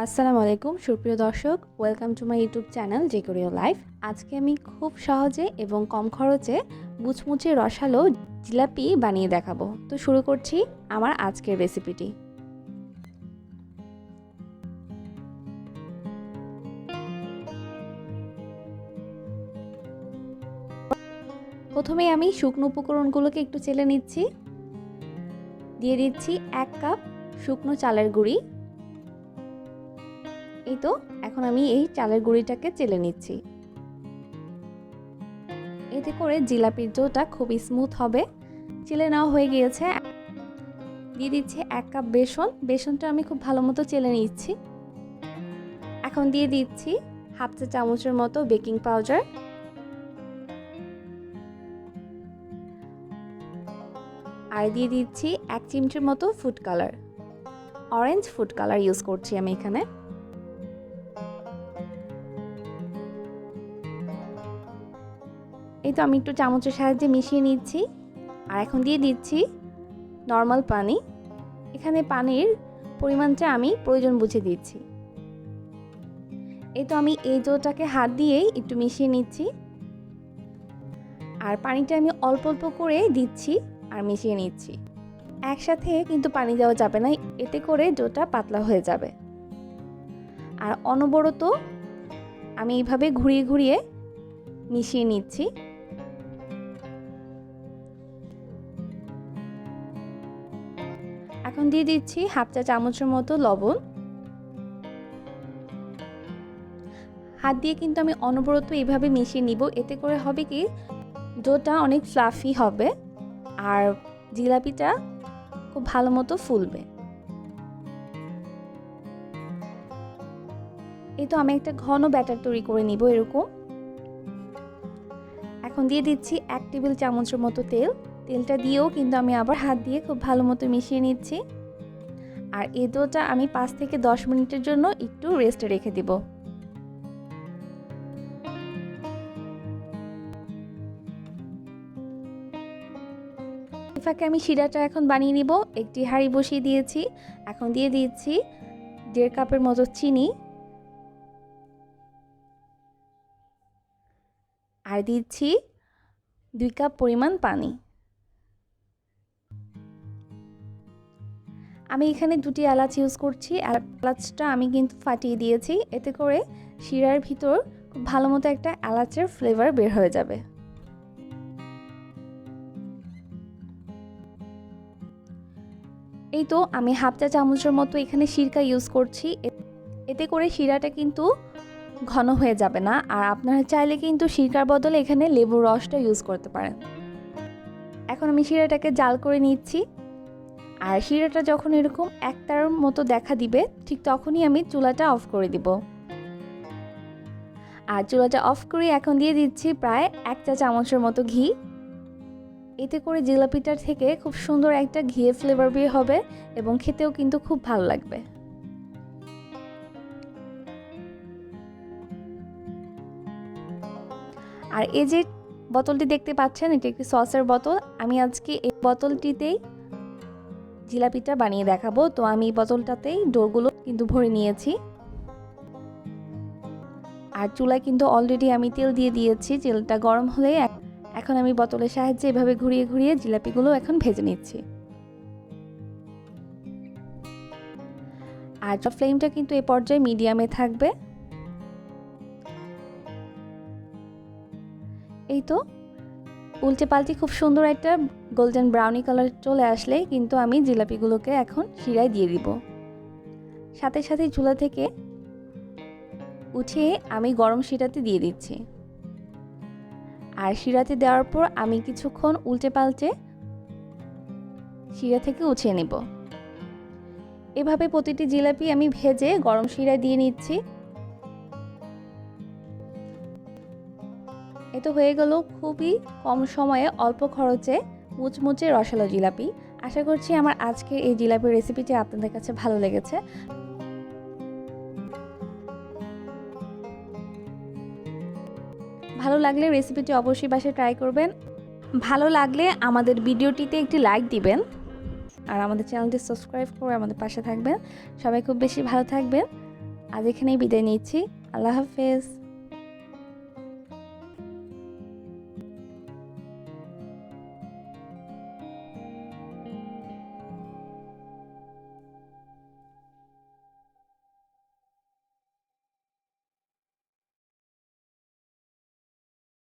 আসসালামু আলাইকুম সুপ্রিয় দর্শক, welcome to my YouTube channel decor life. আজকে আমি খুব সহজে এবং কম খরচে মুচমুচে রসালো জিলাপি বানিয়ে দেখাবো। তো শুরু করছি আমার আজকের রেসিপিটি। প্রথমে আমি শুকনো উপকরণগুলোকে একটু চেলে নিচ্ছি। দিয়ে দিচ্ছি 1 কাপ শুকনো চালের গুঁড়ি। এই তো এখন আমি এই চালের গুঁড়িটাকে চেলে নিচ্ছি। এতে করে জিলাপির ডোটা খুব স্মুথ হবে। চেলে নেওয়া হয়ে গিয়েছে। দিয়ে দিচ্ছি 1 কাপ বেসন। বেসনটা আমি খুব ভালো মতো চেলে নিচ্ছি। এখন দিয়ে দিচ্ছি হাফ চা চামচের মতো বেকিং পাউডার, আর দিয়ে দিচ্ছি 1 চিমটির মতো food colour. Orange food colour use করছি আমি এখানে। এই তো আমি একটু চামচের সাহায্যে মিশিয়ে নিচ্ছি। আর এখন দিয়ে দিচ্ছি নর্মাল পানি। এখানে পানির পরিমাণটা আমি প্রয়োজন বুঝে দিচ্ছি। এই তো আমি এই ডোটাকে হাত দিয়েই একটু মিশিয়ে নিচ্ছি। আর পানিটা আমি অল্প অল্প করে দিচ্ছি আর মিশিয়ে নিচ্ছি। একসাথে কিন্তু পানি দেওয়া যাবে না, এতে করে ডোটা পাতলা হয়ে যাবে। আর অনবরত আমি এইভাবে ঘুরিয়ে ঘুরিয়ে মিশিয়ে নিচ্ছি। এখন দিয়ে দিচ্ছি হাফ চা চামচের মতো লবণ। হাত দিয়ে কিন্তু আমি অনবরত এইভাবে মিশিয়ে নিব। এতে করে হবে কি, ডোটা অনেক ফ্লাফি হবে আর জিলাপিটা খুব ভালো মতো ফুলবে। এই তো আমি একটা ঘন ব্যাটার তৈরি করে নিব এরকম। এখন দিয়ে দিচ্ছি 1 টেবিল চামচের মতো তেল। তেলটা দিয়েও কিন্তু আমি আবার হাত দিয়ে খুব ভালো মতো মিশিয়ে নিচ্ছি। আর এই ডোটা আমি 5 থেকে 10 মিনিটের জন্য একটু রেস্টে রেখে দিব। ফাঁকে আমি শিরাটা এখন বানিয়ে নিব। একটি হাঁড়ি বসিয়ে দিয়েছি। এখন দিয়ে দিচ্ছি 1.5 কাপের মতো চিনি, আর দিচ্ছি 2 কাপ পরিমাণ পানি। আমি এখানে 2টি এলাচ ইউজ করছি। এলাচটা আমি কিন্তু ফাটিয়ে দিয়েছি। এতে করে শিরার ভিতর খুব ভালো মতো একটা এলাচের ফ্লেভার বের হয়ে যাবে। এই তো আমি হাফ চা চামচের মতো এখানে সিরকা ইউজ করছি। এতে করে শিরাটা কিন্তু ঘন হয়ে যাবে না। আর আপনারা চাইলে কিন্তু সিরকার বদলে এখানে লেবুর রসটা ইউজ করতে পারেন। এখন আমি শিরাটাকে জাল করে নিচ্ছি। আর শিরাটা যখন এরকম একটার মতো দেখা দিবে, ঠিক তখনই আমি চুলাটা অফ করে দিব। আর চুলাটা অফ করে এখন দিয়ে দিচ্ছি প্রায় 1 চা চামচের মতো ঘি। এতে করে জিলাপিটার থেকে খুব সুন্দর একটা ঘিয়ে ফ্লেভার বের হবে এবং খেতেও কিন্তু খুব ভালো লাগবে। আর এই যে বোতলটি দেখতে পাচ্ছেন, এটি একটি সসের বোতল। আমি আজকে এই বোতলটিতেই জিলাপিটা বানিয়ে দেখাবো। তো আমি এই বোতলটাতেই ডোগুলো কিন্তু ভরে নিয়েছি। আর চুলায় কিন্তু অলরেডি আমি তেল দিয়ে দিয়েছি। তেলটা গরম হলে এখন আমি বোতলের সাহায্যে এভাবে ঘুরিয়ে ঘুরিয়ে জিলাপিগুলো এখন ভেজে নিচ্ছি। আর ফ্লেমটা কিন্তু এই পর্যায়ে মিডিয়ামে থাকবে। এই তো উল্টে পাল্টে খুব সুন্দর একটা গোল্ডেন ব্রাউনি কালার চলে আসলে কিন্তু আমি জিলাপিগুলোকে এখন শিরায় দিয়ে দিব। সাথে সাথে চুলা থেকে উঠিয়ে আমি গরম শিরাতে দিয়ে দিচ্ছি। আর শিরাতে দেওয়ার পর আমি কিছুক্ষণ উল্টে পাল্টে শিরা থেকে উঠিয়ে নেব। এভাবে প্রতিটি জিলাপি আমি ভেজে গরম শিরায় দিয়ে নিচ্ছি। এ তো হয়ে গেল খুবই কম সময়ে অল্প খরচে মুচমুচে রসালো জিলাপি। আশা করছি আমার আজকের এই জিলাপির রেসিপিটি আপনাদের কাছে ভালো লেগেছে। ভালো লাগলে রেসিপিটি অবশ্যই বাসায় ট্রাই করবেন। ভালো লাগলে আমাদের ভিডিওটিতে একটি লাইক দিবেন আর আমাদের চ্যানেলটি সাবস্ক্রাইব করে আমাদের পাশে থাকবেন। সবাই খুব বেশি ভালো থাকবেন। আজ এখানেই বিদায় নিচ্ছি। আল্লাহ হাফেজ।